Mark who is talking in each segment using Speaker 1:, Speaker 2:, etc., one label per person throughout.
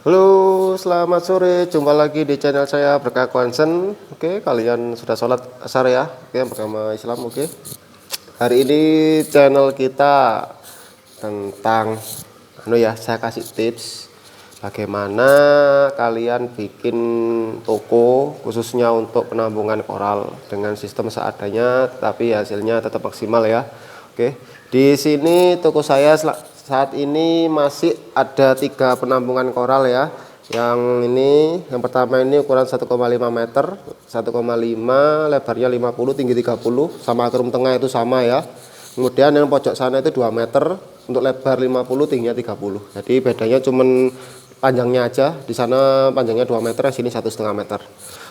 Speaker 1: Halo, selamat sore. Jumpa lagi di channel saya Berkah Concern. Oke, kalian sudah sholat asar ya? Oke, yang beragama Islam. Oke. Hari ini channel kita tentang, saya kasih tips bagaimana kalian bikin toko khususnya untuk penampungan koral dengan sistem seadanya, tapi hasilnya tetap maksimal ya. Oke, di sini toko saya saat ini masih ada 3 penampungan koral ya. Yang ini, yang pertama ini ukuran 1,5 meter, 1,5, lebarnya 50, tinggi 30, sama akrum tengah itu sama ya. Kemudian yang pojok sana itu 2 meter, untuk lebar 50, tingginya 30. Jadi bedanya cuman panjangnya aja, di sana panjangnya 2 meter, sini 1,5 meter.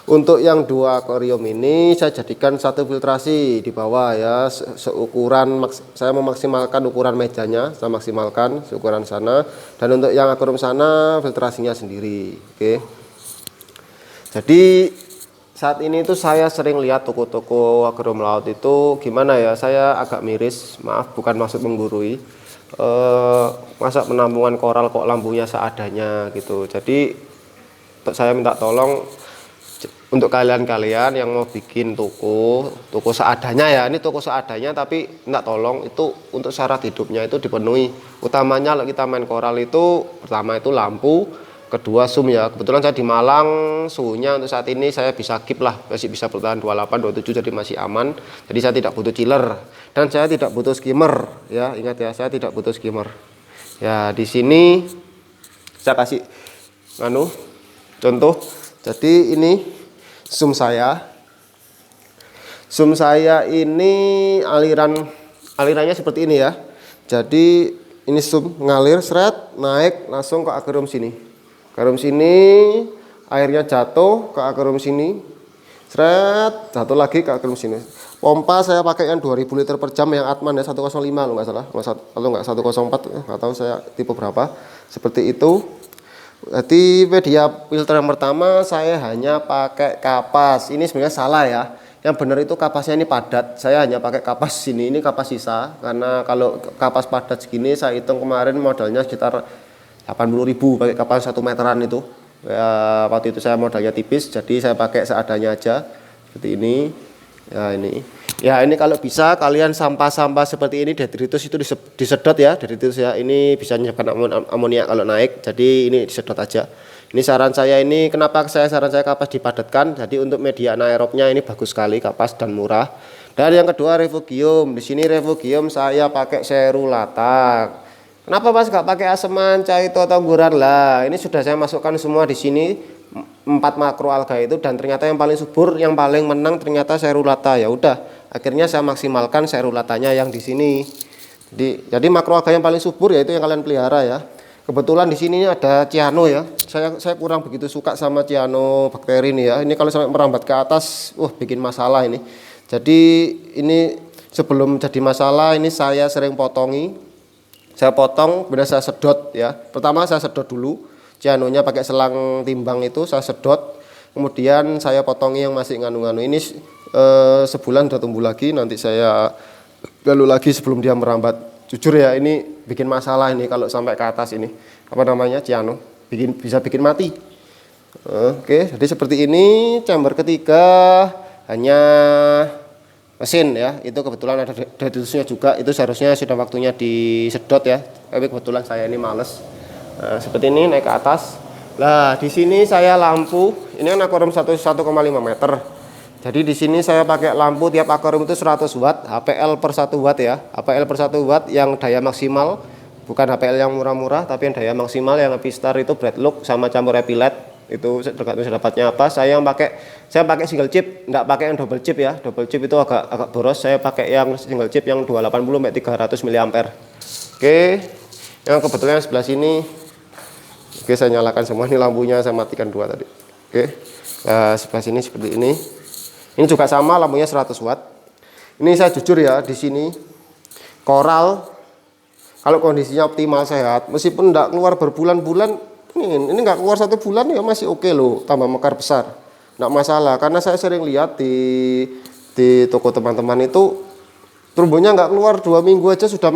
Speaker 1: Untuk yang 2 akuarium ini saya jadikan satu filtrasi di bawah ya, seukuran, saya memaksimalkan ukuran mejanya, saya maksimalkan seukuran sana, dan untuk yang akuarium sana filtrasinya sendiri. Oke. Jadi saat ini itu saya sering lihat toko-toko akuarium laut itu gimana ya, saya agak miris, maaf bukan maksud menggurui. Masa penampungan koral kok lampunya seadanya gitu. Jadi saya minta tolong untuk kalian-kalian yang mau bikin toko seadanya ya, ini toko seadanya, tapi minta tolong itu untuk syarat hidupnya itu dipenuhi. Utamanya kalau kita main koral itu, pertama itu lampu, kedua zoom ya. Kebetulan saya di Malang, suhunya untuk saat ini saya bisa keep lah, masih bisa bertahan 28, 27, jadi masih aman. Jadi saya tidak butuh chiller dan saya tidak butuh skimmer ya, ingat ya, saya tidak butuh skimmer. Ya, di sini saya kasih contoh. Jadi ini zoom saya ini alirannya seperti ini ya. Jadi ini zoom ngalir seret, naik langsung ke akuarium sini. Akuarium sini airnya jatuh ke akuarium sini. Seret, jatuh lagi ke akuarium sini. Pompa saya pakai yang 2000 liter per jam yang Atman ya, 105 kalau nggak salah. Kalau nggak 104, nggak tahu saya tipe berapa. Seperti itu. Jadi media filter yang pertama saya hanya pakai kapas. Ini sebenarnya salah ya. Yang benar itu kapasnya ini padat. Saya hanya pakai kapas sini. Ini kapas sisa. Karena kalau kapas padat segini saya hitung kemarin modalnya sekitar 80.000 pakai kapas 1 meteran itu. Ya, waktu itu saya modalnya tipis, jadi saya pakai seadanya aja. Seperti ini. Ya ini. Ya ini kalau bisa kalian sampah-sampah seperti ini detritus itu disedot ya, detritus ya, ini bisa menyebabkan amonia kalau naik, jadi ini disedot aja. Ini saran saya, ini kenapa saran saya kapas dipadatkan. Jadi untuk media anaerobnya ini bagus sekali kapas dan murah. Dan yang kedua refugium, di sini refugium saya pakai serulatak. Kenapa Mas nggak pakai asam manca itu atau guran lah? Ini sudah saya masukkan semua di sini 4 makroalga itu, dan ternyata yang paling subur, yang paling menang ternyata serulata. Ya udah, akhirnya saya maksimalkan serulatanya yang di sini. Jadi makroalga yang paling subur yaitu yang kalian pelihara ya. Kebetulan di sini ada ciano ya. Saya kurang begitu suka sama ciano bakteri ini ya. Ini kalau sampai merambat ke atas, bikin masalah ini. Jadi ini sebelum jadi masalah ini saya sering potongi. Saya potong, kemudian saya sedot ya. Pertama saya sedot dulu. Cianonya pakai selang timbang itu saya sedot. Kemudian saya potongi yang masih nganu-nganu. Ini sebulan udah tumbuh lagi. Nanti saya galu lagi sebelum dia merambat. Jujur ya, ini bikin masalah ini kalau sampai ke atas ini. Apa namanya? Ciano. Bisa bikin mati. Oke, jadi seperti ini. Chamber ketiga hanya mesin ya. Itu kebetulan ada detritusnya juga. Itu seharusnya sudah waktunya disedot ya. Tapi kebetulan saya ini males. Nah, seperti ini naik ke atas. Nah, di sini saya lampu. Ini kan akuarium 1,5 meter. Jadi di sini saya pakai lampu tiap akuarium itu 100 watt, HPL per 1 watt ya. HPL per 1 watt yang daya maksimal, bukan HPL yang murah-murah, tapi yang daya maksimal yang Epistar itu Breadlock sama campur epilet. Itu tergantung dapatnya apa. Saya pakai single chip, enggak pakai yang double chip ya. Double chip itu agak boros. Saya pakai yang single chip yang 280 sampai 300 mAh. Oke. Yang kebetulan sebelah sini. Oke, saya nyalakan semua. Ini lampunya saya matikan 2 tadi. Oke. Nah, sebelah sini seperti ini. Ini juga sama, lampunya 100 watt. Ini saya jujur ya, di sini koral kalau kondisinya optimal sehat, meskipun enggak keluar berbulan-bulan, ini enggak keluar 1 bulan ya masih oke loh, tambah mekar besar. Enggak masalah, karena saya sering lihat di toko teman-teman itu Terumbunya nggak keluar 2 minggu aja sudah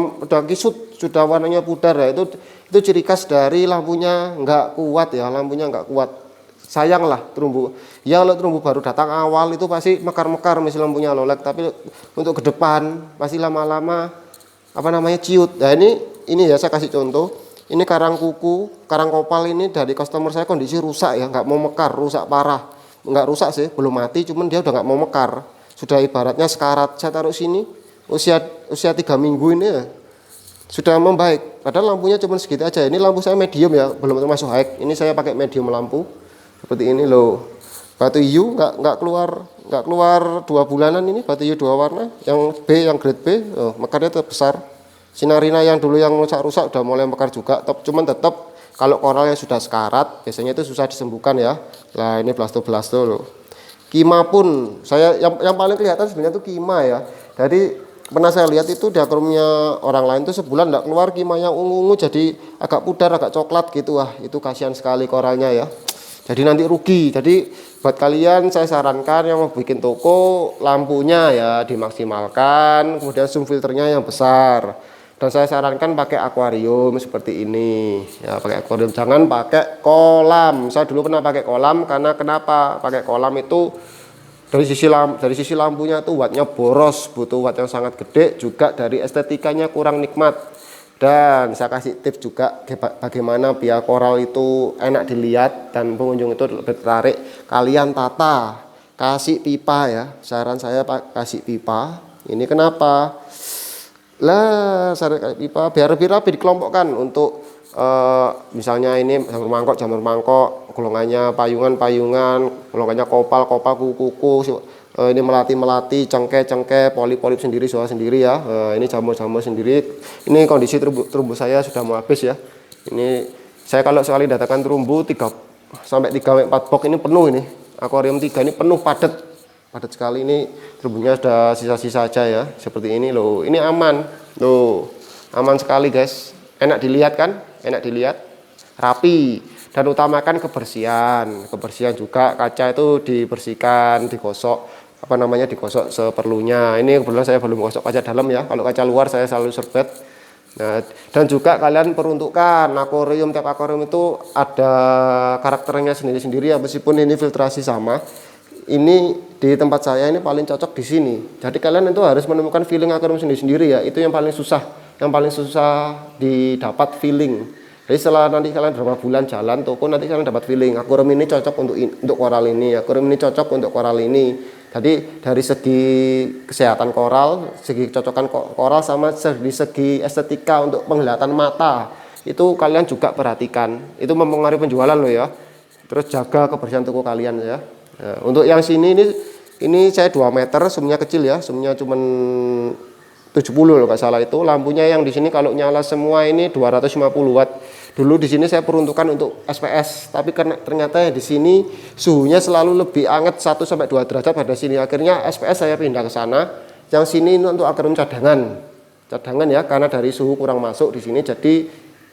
Speaker 1: kisut, sudah warnanya pudar ya. Itu ciri khas dari lampunya nggak kuat ya, lampunya nggak kuat. Sayang lah terumbu. Ya kalau terumbu baru datang awal itu pasti mekar-mekar mesin lampunya lolek, tapi untuk ke depan pasti lama-lama apa namanya ciut. Nah ini ya saya kasih contoh. Ini karang kuku, karang kopal ini dari customer saya kondisi rusak ya, nggak mau mekar, rusak parah. Nggak rusak sih, belum mati, cuman dia udah nggak mau mekar. Sudah ibaratnya sekarat. Saya taruh sini, usia 3 minggu ini ya, sudah membaik. Padahal lampunya cuma segitu aja. Ini lampu saya medium ya, belum termasuk high. Ini saya pakai medium lampu seperti ini loh. Batu hiu nggak keluar 2 bulanan ini batu hiu 2 warna. Yang B, yang grade B, mekarnya tetap besar. Sinarina yang dulu yang rusak-rusak udah mulai mekar juga. Cuman tetap kalau koralnya sudah sekarat, biasanya itu susah disembuhkan ya. Nah ini blasto loh. Kima pun saya yang paling kelihatan sebenarnya itu kima ya. Jadi pernah saya lihat itu di akuariumnya orang lain tuh sebulan enggak keluar kima yang ungu-ungu, jadi agak pudar, agak coklat gitu. Wah itu kasihan sekali koralnya ya. Jadi nanti rugi. Jadi buat kalian saya sarankan yang mau bikin toko, lampunya ya dimaksimalkan, kemudian zoom filternya yang besar. Dan saya sarankan pakai akuarium seperti ini ya, pakai akuarium, jangan pakai kolam. Saya dulu pernah pakai kolam, karena kenapa pakai kolam itu dari sisi lampunya tuh wattnya boros, butuh watt yang sangat gede, juga dari estetikanya kurang nikmat. Dan saya kasih tips juga bagaimana biar koral itu enak dilihat dan pengunjung itu lebih tertarik. Kalian tata, kasih pipa ya, saran saya kasih pipa. Ini kenapa? Lah saran pipa biar lebih rapi dikelompokkan untuk misalnya ini jamur mangkok, golongannya payungan, golongannya kopal, kuku, ini melati, cengkeh, polip sendiri, soal sendiri ya. Ini jamur sendiri. Ini kondisi terumbu saya sudah mau habis ya. Ini saya kalau sekali datangkan terumbu 3 sampai 4 box ini penuh ini. Akuarium 3 ini penuh padat sekali. Ini terumbunya sudah sisa-sisa aja ya. Seperti ini loh. Ini aman. Loh, aman sekali guys. Enak dilihat kan? Enak dilihat. Rapi. Dan utamakan kebersihan. Kebersihan juga, kaca itu dibersihkan, digosok. Digosok seperlunya. Ini kebetulan saya belum gosok kaca dalam ya. Kalau kaca luar saya selalu serbet. Nah, dan juga kalian peruntukan akuarium, tiap akuarium itu ada karakternya sendiri-sendiri ya, meskipun ini filtrasi sama. Ini di tempat saya ini paling cocok di sini. Jadi kalian itu harus menemukan feeling akuarium sendiri-sendiri ya. Itu yang paling susah didapat feeling. Jadi setelah nanti kalian berapa bulan jalan toko, nanti kalian dapat feeling akuarium ini cocok untuk koral ini, akuarium ini cocok untuk koral ini. Jadi dari segi kesehatan koral, segi kecocokan koral, sama dari segi estetika untuk penglihatan mata, itu kalian juga perhatikan. Itu mempengaruhi penjualan loh ya. Terus jaga kebersihan toko kalian ya. Nah, untuk yang sini ini saya 2 meter, zoomnya kecil ya, zoomnya cuman 70 loh nggak salah itu. Lampunya yang di sini kalau nyala semua ini 250 watt. Dulu di sini saya peruntukan untuk SPS, tapi karena ternyata di sini suhunya selalu lebih hangat 1 sampai 2 derajat pada sini. Akhirnya SPS saya pindah ke sana. Yang sini untuk akuarium cadangan ya, karena dari suhu kurang masuk di sini. Jadi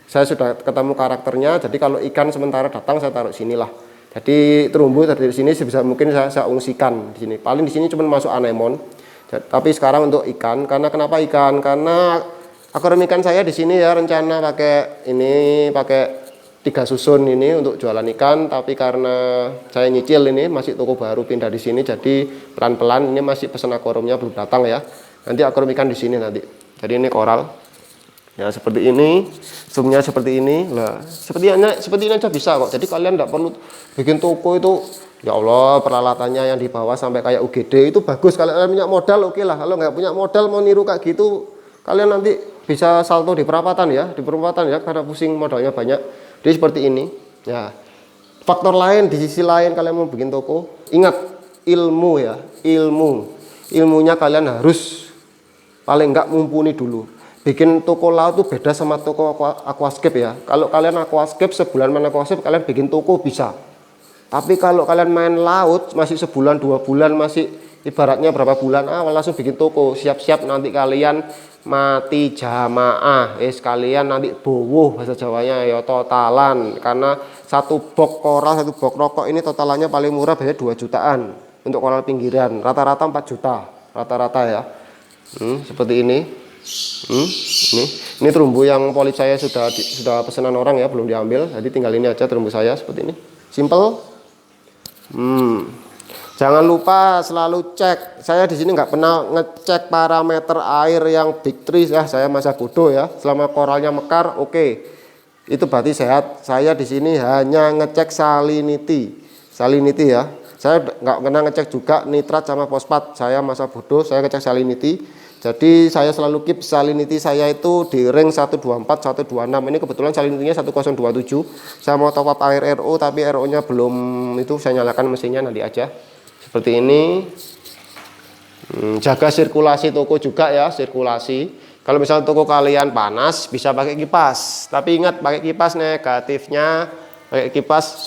Speaker 1: saya sudah ketemu karakternya. Jadi kalau ikan sementara datang saya taruh sinilah. Jadi terumbu dari sini sebisa mungkin saya ungsikan di sini. Paling di sini cuma masuk anemon. Tapi sekarang untuk ikan, karena kenapa ikan? Karena akuarium ikan saya di sini ya rencana pakai 3 susun ini untuk jualan ikan. Tapi karena saya nyicil ini masih toko baru pindah di sini, jadi pelan-pelan ini masih pesan akuariumnya belum datang ya. Nanti akuarium ikan di sini nanti. Jadi ini koral. Ya seperti ini, zoomnya seperti ini. Lah, seperti ini aja bisa kok. Jadi kalian tidak perlu bikin toko itu. Ya Allah, peralatannya yang dibawa sampai kayak UGD itu bagus. Kalau kalian punya modal oke lah. Kalau nggak punya modal mau niru kayak gitu, kalian nanti bisa salto di perapatan ya, karena pusing modalnya banyak. Jadi seperti ini. Ya. Faktor lain di sisi lain kalian mau bikin toko, ingat ilmu ya, ilmunya kalian harus paling nggak mumpuni dulu. Bikin toko laut tuh beda sama toko aquascape ya. Kalau kalian aquascape sebulan main aquascape, kalian bikin toko bisa. Tapi kalau kalian main laut masih sebulan 2 bulan, masih ibaratnya berapa bulan awal langsung bikin toko, siap-siap nanti kalian mati jamaah. Sekalian nanti bowoh bahasa Jawanya ya, totalan. Karena 1 box koral, 1 box rokok ini totalannya paling murah biasanya 2 jutaan untuk koral pinggiran. Rata-rata 4 juta rata-rata ya. Seperti ini. Ini terumbu yang polip saya sudah pesanan orang ya, belum diambil. Jadi tinggal ini aja terumbu saya seperti ini. Simple. Jangan lupa selalu cek. Saya di sini nggak pernah ngecek parameter air yang big trees ya. Saya masa bodoh ya. Selama koralnya mekar, oke. Itu berarti sehat. Saya di sini hanya ngecek salinity ya. Saya nggak pernah ngecek juga nitrat sama fosfat. Saya masa bodoh. Saya ngecek salinity. Jadi saya selalu keep salinity saya itu di ring 124, 126. Ini kebetulan salinity-nya 1027. Saya mau top up air RO tapi RO-nya belum itu, saya nyalakan mesinnya nanti aja. Seperti ini. Jaga sirkulasi toko juga ya, sirkulasi. Kalau misalnya toko kalian panas bisa pakai kipas. Tapi ingat pakai kipas negatifnya pakai kipas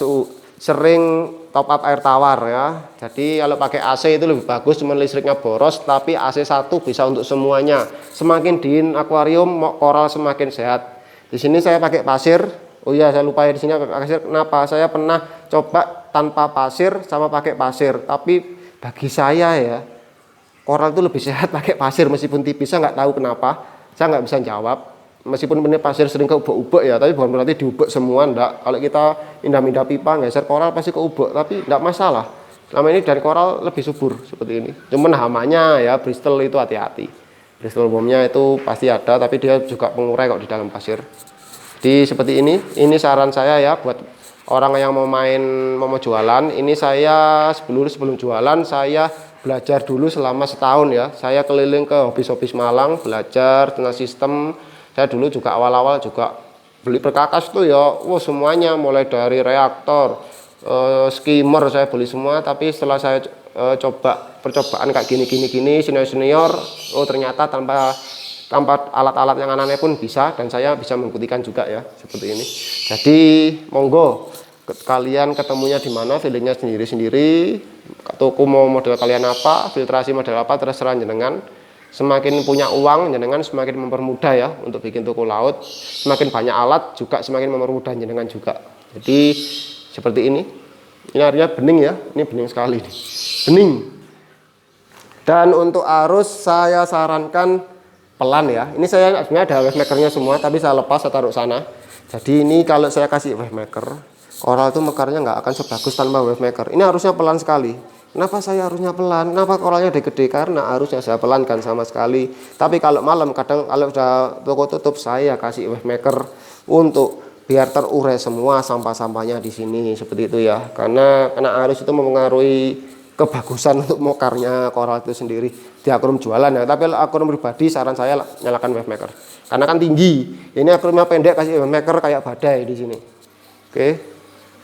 Speaker 1: sering top up air tawar ya. Jadi kalau pakai AC itu lebih bagus, cuman listriknya boros, tapi AC 1 bisa untuk semuanya. Semakin dingin akuarium, koral semakin sehat. Di sini saya pakai pasir. Oh iya, saya lupa ya, di sini pakai pasir. Kenapa? Saya pernah coba tanpa pasir sama pakai pasir, tapi bagi saya ya, koral itu lebih sehat pakai pasir meskipun tipis. Saya nggak tahu kenapa. Saya nggak bisa jawab. Meskipun ini pasir sering keubek-ubek ya, tapi bukan berarti diubek semua, enggak. Kalau kita indah-indah pipa geser koral pasti keubek, tapi enggak masalah. Selama ini dari koral lebih subur seperti ini. Cuman hamanya ya, Bristol itu hati-hati. Bristol bomnya itu pasti ada, tapi dia juga pengurai kok di dalam pasir. Jadi seperti ini saran saya ya buat orang yang mau jualan. Ini saya sebelum jualan saya belajar dulu selama setahun ya. Saya keliling ke habis-habis Malang belajar tentang sistem. Saya dulu juga awal-awal juga beli perkakas tuh ya, semuanya mulai dari reaktor, skimmer saya beli semua. Tapi setelah saya percobaan kayak gini senior, ternyata tanpa alat-alat yang aneh pun bisa, dan saya bisa membuktikan juga ya seperti ini. Jadi monggo kalian ketemunya di mana, feelingnya sendiri-sendiri. Toko mau model kalian apa, filtrasi model apa, terserah jenengan. Semakin punya uang jenengan semakin mempermudah ya untuk bikin toko laut. Semakin banyak alat juga semakin mempermudah jenengan juga. Jadi seperti ini. Ini airnya bening ya, ini bening sekali nih. Bening. Dan untuk arus saya sarankan pelan ya. Ini saya sebenarnya ada wave makernya semua, tapi saya lepas, saya taruh sana. Jadi ini kalau saya kasih wave maker, koral itu mekarnya nggak akan sebagus tanpa wave maker. Ini arusnya pelan sekali. Kenapa saya arusnya pelan? Kenapa koralnya gede? Karena arusnya saya pelankan sama sekali. Tapi kalau malam kadang kalau udah toko tutup saya kasih wave maker untuk biar terurai semua sampah-sampahnya di sini seperti itu ya. Karena arus itu mempengaruhi kebagusan untuk mokarnya koral itu sendiri di akuarium jualan ya. Tapi akuarium pribadi saran saya nyalakan wave maker. Karena kan tinggi. Ini akuariumnya pendek kasih wave maker kayak badai di sini. Oke.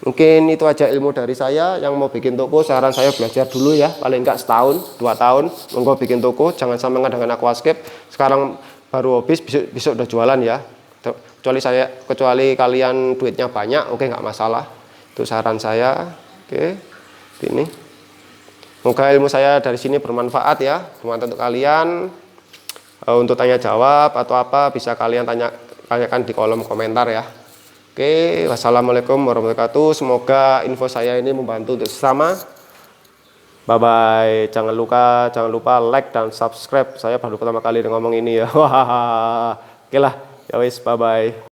Speaker 1: Mungkin itu aja ilmu dari saya. Yang mau bikin toko saran saya belajar dulu ya, paling enggak setahun 2 tahun monggo bikin toko, jangan sampai dengan aquascape. Sekarang baru habis, besok udah jualan ya. Kecuali kalian duitnya banyak, oke, nggak masalah. Itu saran saya. Oke, ini. Semoga ilmu saya dari sini bermanfaat ya, bermanfaat untuk kalian. Untuk tanya jawab atau apa bisa kalian tanyakan di kolom komentar ya. Oke, wassalamualaikum warahmatullahi wabarakatuh. Semoga info saya ini membantu untuk sesama. Bye bye. Jangan lupa like dan subscribe. Saya baru pertama kali ngomong ini ya. Oke lah, ya wis, bye bye.